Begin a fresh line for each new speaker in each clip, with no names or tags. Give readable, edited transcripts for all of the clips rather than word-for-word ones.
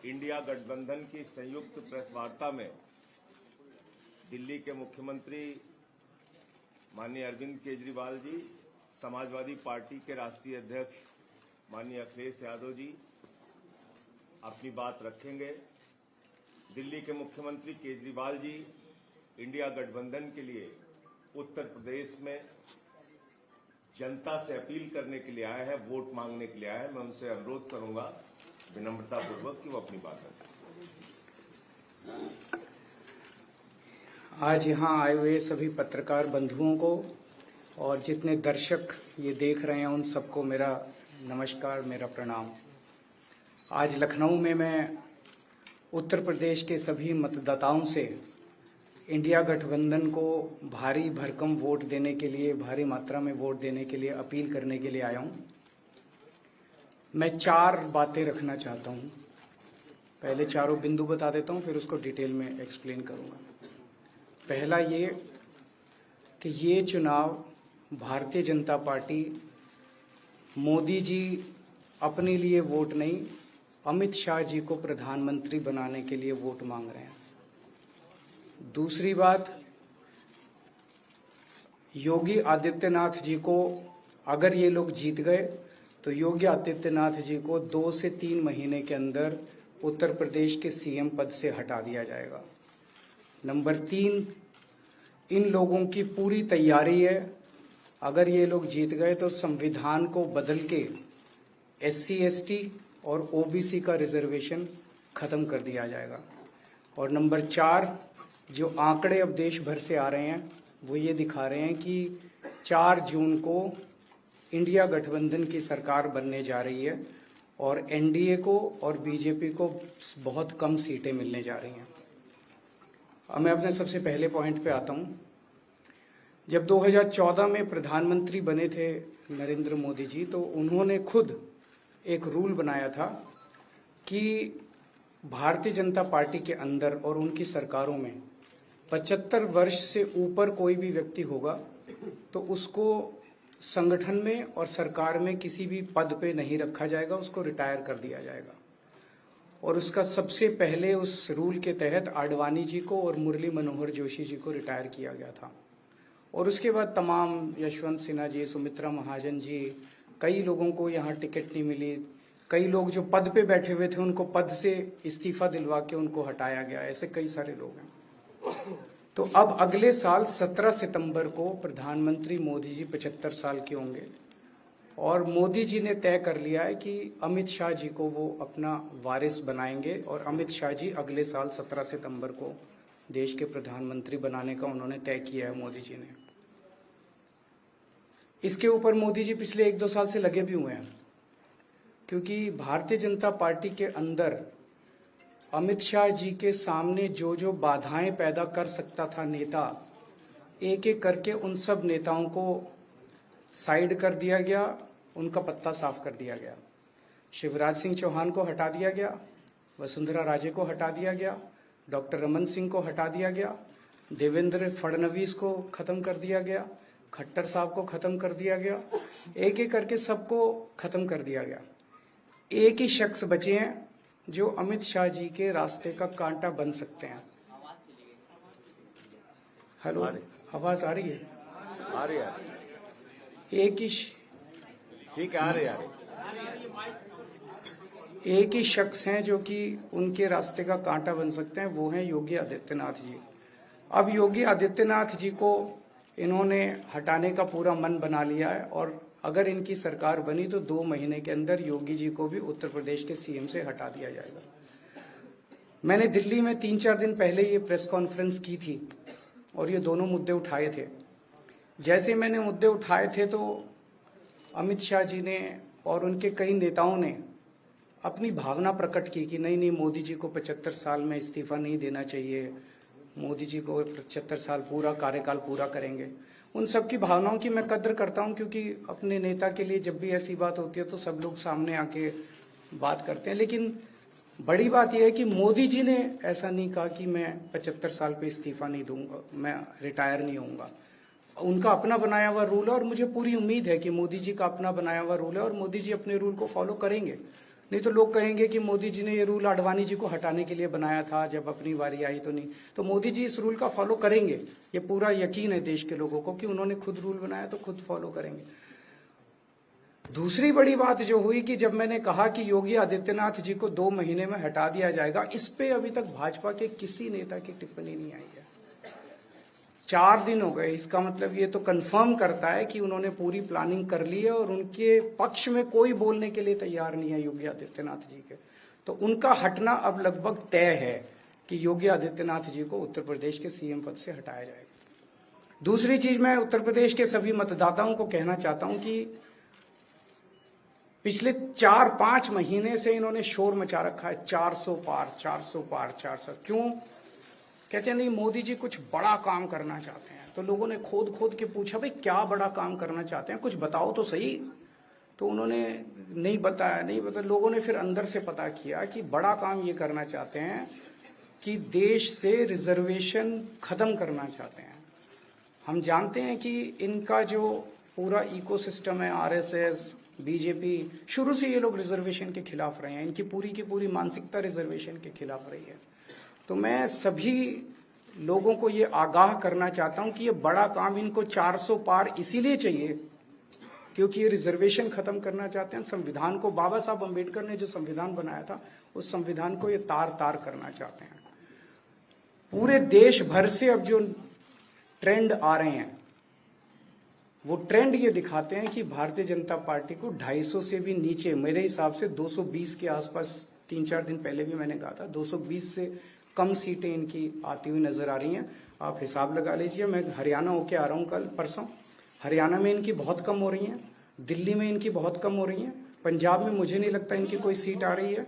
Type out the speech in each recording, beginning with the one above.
India गठबंधन की संयुक्त प्रेस वार्ता में दिल्ली के मुख्यमंत्री माननीय अरविंद केजरीवाल जी, समाजवादी पार्टी के राष्ट्रीय अध्यक्ष माननीय अखिलेश यादव जी अपनी बात रखेंगे। दिल्ली के मुख्यमंत्री केजरीवाल जी इंडिया गठबंधन के लिए उत्तर प्रदेश में जनता से अपील करने के लिए आया है, वोट मांगने के लिए आया है। मैं उनसे अनुरोध करूंगा विनम्रतापूर्वक कि वो अपनी बात रखें।
आज यहाँ आए हुए सभी पत्रकार बंधुओं को और जितने दर्शक ये देख रहे हैं उन सबको मेरा नमस्कार, मेरा प्रणाम। आज लखनऊ में मैं उत्तर प्रदेश के सभी मतदाताओं से इंडिया गठबंधन को भारी भरकम वोट देने के लिए, भारी मात्रा में वोट देने के लिए अपील करने के लिए आया हूं। मैं 4 बातें रखना चाहता हूं। पहले चारों बिंदु बता देता हूं, फिर उसको डिटेल में एक्सप्लेन करूंगा। पहला ये कि ये चुनाव भारतीय जनता पार्टी मोदी जी अपने लिए वोट नहीं, अमित शाह जी को प्रधानमंत्री बनाने के लिए वोट मांग रहे हैं। दूसरी बात, योगी आदित्यनाथ जी को अगर ये लोग जीत गए तो योगी आदित्यनाथ जी को 2 से 3 महीने के अंदर उत्तर प्रदेश के सीएम पद से हटा दिया जाएगा। नंबर 3, इन लोगों की पूरी तैयारी है, अगर ये लोग जीत गए तो संविधान को बदल के SC ST और OBC का रिजर्वेशन खत्म कर दिया जाएगा। और नंबर 4, जो आंकड़े अब देश भर से आ रहे हैं वो ये दिखा रहे हैं कि 4 जून को इंडिया गठबंधन की सरकार बनने जा रही है और NDA को और BJP को बहुत कम सीटें मिलने जा रही हैं। अब मैं अपने सबसे पहले पॉइंट पे आता हूं। जब 2014 में प्रधानमंत्री बने थे नरेंद्र मोदी जी, तो उन्होंने खुद एक रूल बनाया था कि भारतीय जनता पार्टी के अंदर और उनकी सरकारों में 75 वर्ष से ऊपर कोई भी व्यक्ति होगा तो उसको संगठन में और सरकार में किसी भी पद पे नहीं रखा जाएगा, उसको रिटायर कर दिया जाएगा। और उसका सबसे पहले उस रूल के तहत आडवाणी जी को और मुरली मनोहर जोशी जी को रिटायर किया गया था। और उसके बाद तमाम यशवंत सिन्हा जी, सुमित्रा महाजन जी, कई लोगों को यहाँ टिकट नहीं मिली। कई लोग जो पद पे बैठे हुए थे उनको पद से इस्तीफा दिलवा के उनको हटाया गया। ऐसे कई सारे लोग हैं। तो अब अगले साल 17 सितंबर को प्रधानमंत्री मोदी जी 75 साल के होंगे और मोदी जी ने तय कर लिया है कि अमित शाह जी को वो अपना वारिस बनाएंगे और अमित शाह जी अगले साल 17 सितंबर को देश के प्रधानमंत्री बनाने का उन्होंने तय किया है मोदी जी ने। इसके ऊपर मोदी जी पिछले 1-2 साल से लगे भी हुए हैं, क्योंकि भारतीय जनता पार्टी के अंदर अमित शाह जी के सामने जो जो बाधाएं पैदा कर सकता था नेता, एक एक करके उन सब नेताओं को साइड कर दिया गया, उनका पत्ता साफ कर दिया गया। शिवराज सिंह चौहान को हटा दिया गया, वसुंधरा राजे को हटा दिया गया, डॉक्टर रमन सिंह को हटा दिया गया, देवेंद्र फडणवीस को खत्म कर दिया गया, खट्टर साहब को खत्म कर दिया गया, एक एक करके सबको खत्म कर दिया गया। एक ही शख्स बचे हैं जो अमित शाह जी के रास्ते का कांटा बन सकते हैं। हेलो, आवाज आ रही है?
आ रही है।
एक ही
ठीक है, आ रही है।
एक ही शख्स हैं जो कि उनके रास्ते का कांटा बन सकते हैं, वो हैं योगी आदित्यनाथ जी। अब योगी आदित्यनाथ जी को इन्होंने हटाने का पूरा मन बना लिया है और अगर इनकी सरकार बनी तो 2 महीने के अंदर योगी जी को भी उत्तर प्रदेश के सीएम से हटा दिया जाएगा। मैंने दिल्ली में 3-4 दिन पहले ये प्रेस कॉन्फ्रेंस की थी और ये दोनों मुद्दे उठाए थे। जैसे मैंने मुद्दे उठाए थे तो अमित शाह जी ने और उनके कई नेताओं ने अपनी भावना प्रकट की कि नहीं, मोदी जी को 75 साल में इस्तीफा नहीं देना चाहिए, मोदी जी को 75 साल पूरा कार्यकाल पूरा करेंगे। उन सब की भावनाओं की मैं कद्र करता हूं, क्योंकि अपने नेता के लिए जब भी ऐसी बात होती है तो सब लोग सामने आके बात करते हैं। लेकिन बड़ी बात यह है कि मोदी जी ने ऐसा नहीं कहा कि मैं 75 साल पे इस्तीफा नहीं दूंगा, मैं रिटायर नहीं होऊंगा। उनका अपना बनाया हुआ रूल है और मुझे पूरी उम्मीद है कि मोदी जी का अपना बनाया हुआ रूल है और मोदी जी अपने रूल को फॉलो करेंगे। नहीं तो लोग कहेंगे कि मोदी जी ने ये रूल आडवाणी जी को हटाने के लिए बनाया था, जब अपनी बारी आई तो नहीं। तो मोदी जी इस रूल का फॉलो करेंगे, ये पूरा यकीन है देश के लोगों को कि उन्होंने खुद रूल बनाया तो खुद फॉलो करेंगे। दूसरी बड़ी बात जो हुई कि जब मैंने कहा कि योगी आदित्यनाथ जी को 2 महीने में हटा दिया जाएगा, इस पे अभी तक भाजपा के किसी नेता की टिप्पणी नहीं आई है। 4 दिन हो गए, इसका मतलब ये तो कंफर्म करता है कि उन्होंने पूरी प्लानिंग कर ली है और उनके पक्ष में कोई बोलने के लिए तैयार नहीं है योगी आदित्यनाथ जी के। तो उनका हटना अब लगभग तय है कि योगी आदित्यनाथ जी को उत्तर प्रदेश के सीएम पद से हटाया जाएगा। दूसरी चीज, मैं उत्तर प्रदेश के सभी मतदाताओं को कहना चाहता हूं कि पिछले 4-5 महीने से इन्होंने शोर मचा रखा है, 400 पार 400 पार 400। क्यों? कहते हैं नहीं मोदी जी कुछ बड़ा काम करना चाहते हैं। तो लोगों ने खोद के पूछा, भाई क्या बड़ा काम करना चाहते हैं, कुछ बताओ तो सही। तो उन्होंने नहीं बताया। लोगों ने फिर अंदर से पता किया कि बड़ा काम ये करना चाहते हैं कि देश से रिजर्वेशन खत्म करना चाहते हैं। हम जानते हैं कि इनका जो पूरा इकोसिस्टम है, आरएसएस, बीजेपी, शुरू से ये लोग रिजर्वेशन के खिलाफ रहे हैं। इनकी पूरी की पूरी मानसिकता रिजर्वेशन के खिलाफ रही है। तो मैं सभी लोगों को ये आगाह करना चाहता हूं कि ये बड़ा काम इनको 400 पार इसीलिए चाहिए क्योंकि ये रिजर्वेशन खत्म करना चाहते हैं। संविधान को, बाबा साहब अम्बेडकर ने जो संविधान बनाया था, उस संविधान को ये तार करना चाहते हैं। पूरे देश भर से अब जो ट्रेंड आ रहे हैं, वो ट्रेंड ये दिखाते हैं कि भारतीय जनता पार्टी को 250 से भी नीचे, मेरे हिसाब से 220 के आसपास, 3-4 दिन पहले भी मैंने कहा था, 220 से कम सीटें इनकी आती हुई नजर आ रही हैं। आप हिसाब लगा लीजिए। मैं हरियाणा होके आ रहा हूं कल परसों, हरियाणा में इनकी बहुत कम हो रही हैं, दिल्ली में इनकी बहुत कम हो रही हैं, पंजाब में मुझे नहीं लगता इनकी कोई सीट आ रही है,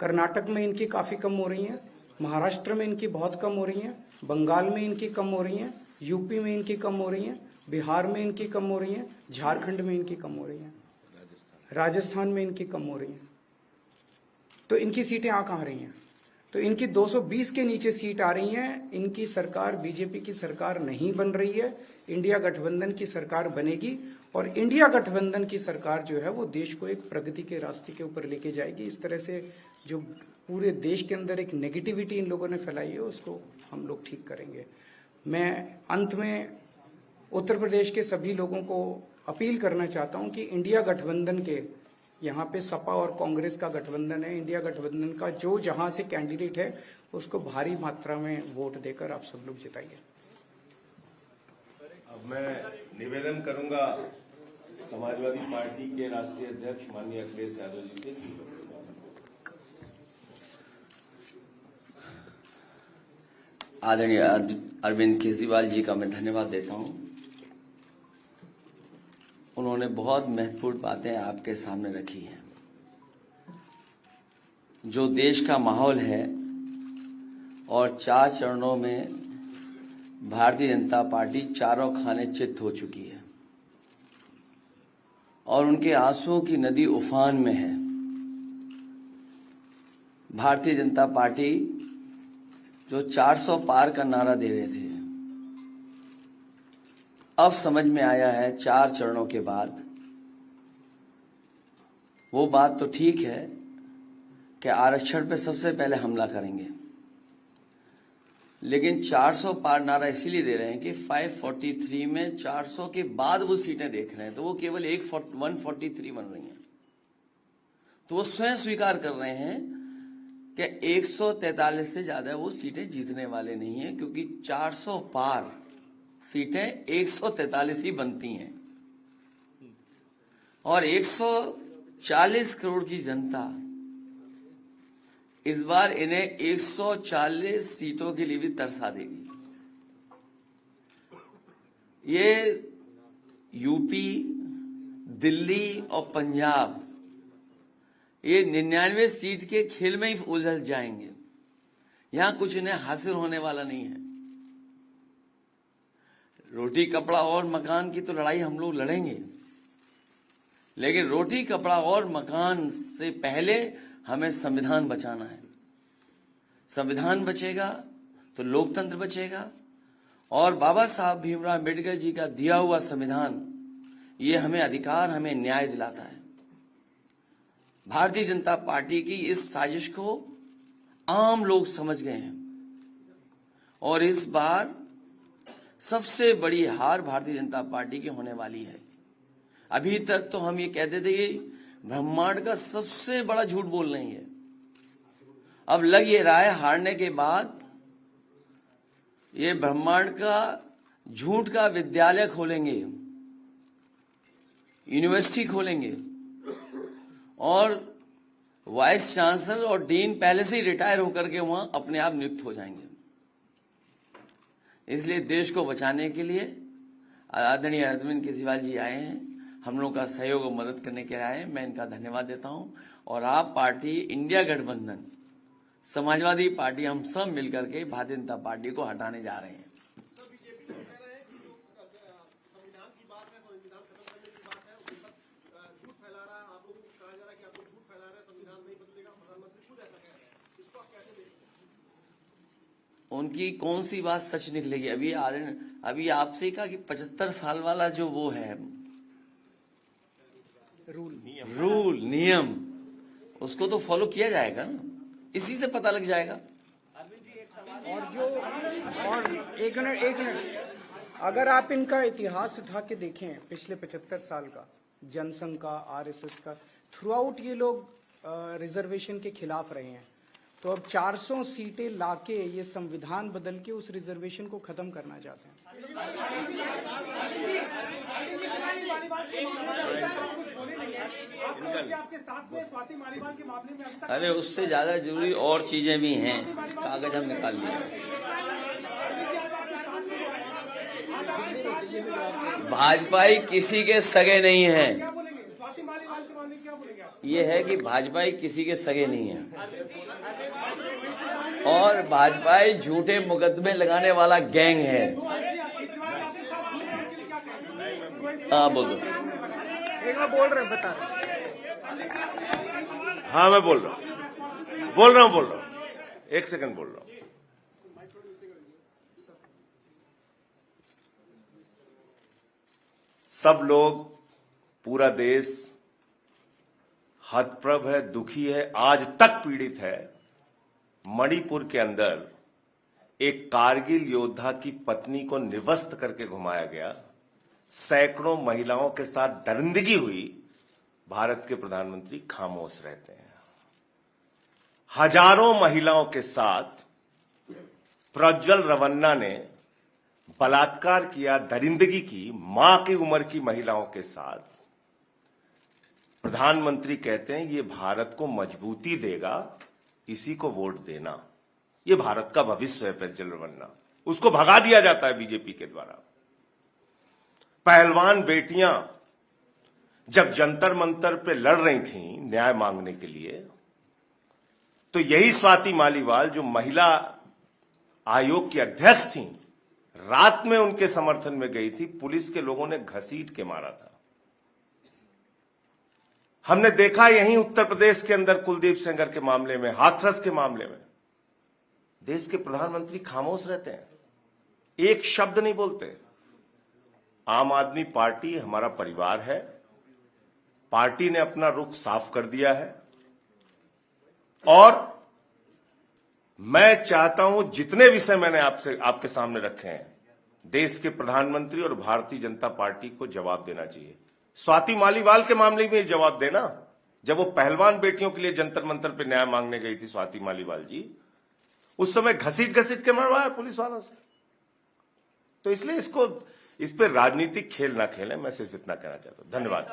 कर्नाटक में इनकी काफी कम हो रही है, महाराष्ट्र में इनकी बहुत कम हो रही है, बंगाल में इनकी कम हो रही है, यूपी में इनकी कम हो रही है, बिहार में इनकी कम हो रही है, झारखंड में इनकी कम हो रही है, राजस्थान में इनकी कम हो रही है। तो इनकी सीटें आ कहां रही हैं? तो इनकी 220 के नीचे सीट आ रही हैं। इनकी सरकार बीजेपी की सरकार नहीं बन रही है, इंडिया गठबंधन की सरकार बनेगी और इंडिया गठबंधन की सरकार जो है वो देश को एक प्रगति के रास्ते के ऊपर लेके जाएगी। इस तरह से जो पूरे देश के अंदर एक नेगेटिविटी इन लोगों ने फैलाई है, उसको हम लोग ठीक करेंगे। मैं अंत में उत्तर प्रदेश के सभी लोगों को अपील करना चाहता हूं कि इंडिया गठबंधन के, यहाँ पे सपा और कांग्रेस का गठबंधन है, इंडिया गठबंधन का जो जहां से कैंडिडेट है उसको भारी मात्रा में वोट देकर आप सब लोग जिताइए।
अब मैं निवेदन करूंगा समाजवादी पार्टी के राष्ट्रीय अध्यक्ष माननीय अखिलेश यादव जी से।
आदरणीय अरविंद केजरीवाल जी का मैं धन्यवाद देता हूं। उन्होंने बहुत महत्वपूर्ण बातें आपके सामने रखी हैं। जो देश का माहौल है और 4 चरणों में भारतीय जनता पार्टी चारों खाने चित्त हो चुकी है और उनके आंसुओं की नदी उफान में है। भारतीय जनता पार्टी जो 400 पार का नारा दे रहे थे, अब समझ में आया है 4 चरणों के बाद। वो बात तो ठीक है कि आरक्षण पे सबसे पहले हमला करेंगे, लेकिन 400 पार नारा इसीलिए दे रहे हैं कि 543 में 400 के बाद वो सीटें देख रहे हैं, तो वो केवल 143 बन रही हैं। तो वो स्वयं स्वीकार कर रहे हैं कि 143 से ज्यादा वो सीटें जीतने वाले नहीं हैं, क्योंकि 400 पार सीटें 143 ही बनती हैं और 140 करोड़ की जनता इस बार इन्हें 140 सीटों के लिए भी तरसा देगी। ये यूपी, दिल्ली और पंजाब ये 99 सीट के खेल में ही उलझ जाएंगे। यहां कुछ इन्हें हासिल होने वाला नहीं है। रोटी कपड़ा और मकान की तो लड़ाई हम लोग लड़ेंगे, लेकिन रोटी कपड़ा और मकान से पहले हमें संविधान बचाना है। संविधान बचेगा तो लोकतंत्र बचेगा और बाबा साहब भीमराव अम्बेडकर जी का दिया हुआ संविधान ये हमें अधिकार, हमें न्याय दिलाता है। भारतीय जनता पार्टी की इस साजिश को आम लोग समझ गए हैं और इस बार सबसे बड़ी हार भारतीय जनता पार्टी की होने वाली है। अभी तक तो हम ये कहते थे कि ब्रह्मांड का सबसे बड़ा झूठ बोल रही है। अब लग ये रहा है हारने के बाद ये ब्रह्मांड का झूठ का विद्यालय खोलेंगे, यूनिवर्सिटी खोलेंगे और वाइस चांसलर और डीन पहले से ही रिटायर होकर के वहां अपने आप नियुक्त हो जाएंगे। इसलिए देश को बचाने के लिए आदरणीय अरविंद केजरीवाल जी आए हैं, हम लोगों का सहयोग और मदद करने के लिए आए हैं। मैं इनका धन्यवाद देता हूं और आप पार्टी, इंडिया गठबंधन, समाजवादी पार्टी, हम सब मिलकर के भारतीय जनता पार्टी को हटाने जा रहे हैं। उनकी कौन सी बात सच निकलेगी? अभी आपसे कहा कि 75 साल वाला जो वो है रूल नियम, उसको तो फॉलो किया जाएगा ना, इसी से पता लग जाएगा।
और एक मिनट, अगर आप इनका इतिहास उठा के देखें पिछले 75 साल का, जनसंघ का, आरएसएस का, थ्रू आउट ये लोग रिजर्वेशन के खिलाफ रहे हैं। तो अब 400 सीटें लाके ये संविधान बदल के उस रिजर्वेशन को खत्म करना चाहते हैं।
अरे उससे ज्यादा जरूरी और चीजें भी हैं, कागज हम निकाल लिए। भाजपाई किसी के सगे नहीं है, ये है कि भाजपाई किसी के सगे नहीं है और भाजपाई झूठे मुकदमे लगाने वाला गैंग है। हाँ बोलो।
बोल रहे बता रहे।
हाँ मैं बोल रहा हूँ, एक सेकंड बोल रहा हूँ। सब लोग, पूरा देश हतप्रभ है, दुखी है, आज तक पीड़ित है। मणिपुर के अंदर एक कारगिल योद्धा की पत्नी को निवस्त करके घुमाया गया, सैकड़ों महिलाओं के साथ दरिंदगी हुई, भारत के प्रधानमंत्री खामोश रहते हैं। हजारों महिलाओं के साथ प्रज्वल रवन्ना ने बलात्कार किया, दरिंदगी की, मां की उम्र की महिलाओं के साथ। प्रधानमंत्री कहते हैं ये भारत को मजबूती देगा, इसी को वोट देना। ये भारत का भविष्य है प्रज्वल रवन्ना, उसको भगा दिया जाता है बीजेपी के द्वारा। पहलवान बेटियां जब जंतर मंतर पे लड़ रही थीं न्याय मांगने के लिए, तो यही स्वाति मालीवाल जो महिला आयोग की अध्यक्ष थीं, रात में उनके समर्थन में गई थी, पुलिस के लोगों ने घसीट के मारा था। हमने देखा यहीं उत्तर प्रदेश के अंदर कुलदीप सेंगर के मामले में, हाथरस के मामले में, देश के प्रधानमंत्री खामोश रहते हैं, एक शब्द नहीं बोलते। आम आदमी पार्टी हमारा परिवार है, पार्टी ने अपना रुख साफ कर दिया है और मैं चाहता हूं जितने विषय मैंने आपके सामने रखे हैं, देश के प्रधानमंत्री और भारतीय जनता पार्टी को जवाब देना चाहिए। स्वाति मालीवाल के मामले में जवाब देना, जब वो पहलवान बेटियों के लिए जंतर मंतर पे न्याय मांगने गई थी स्वाति मालीवाल जी, उस समय घसीट के मरवाया पुलिस वालों से। तो इसलिए इस पे राजनीतिक खेल ना खेलें, मैं सिर्फ इतना कहना चाहता हूं। धन्यवाद।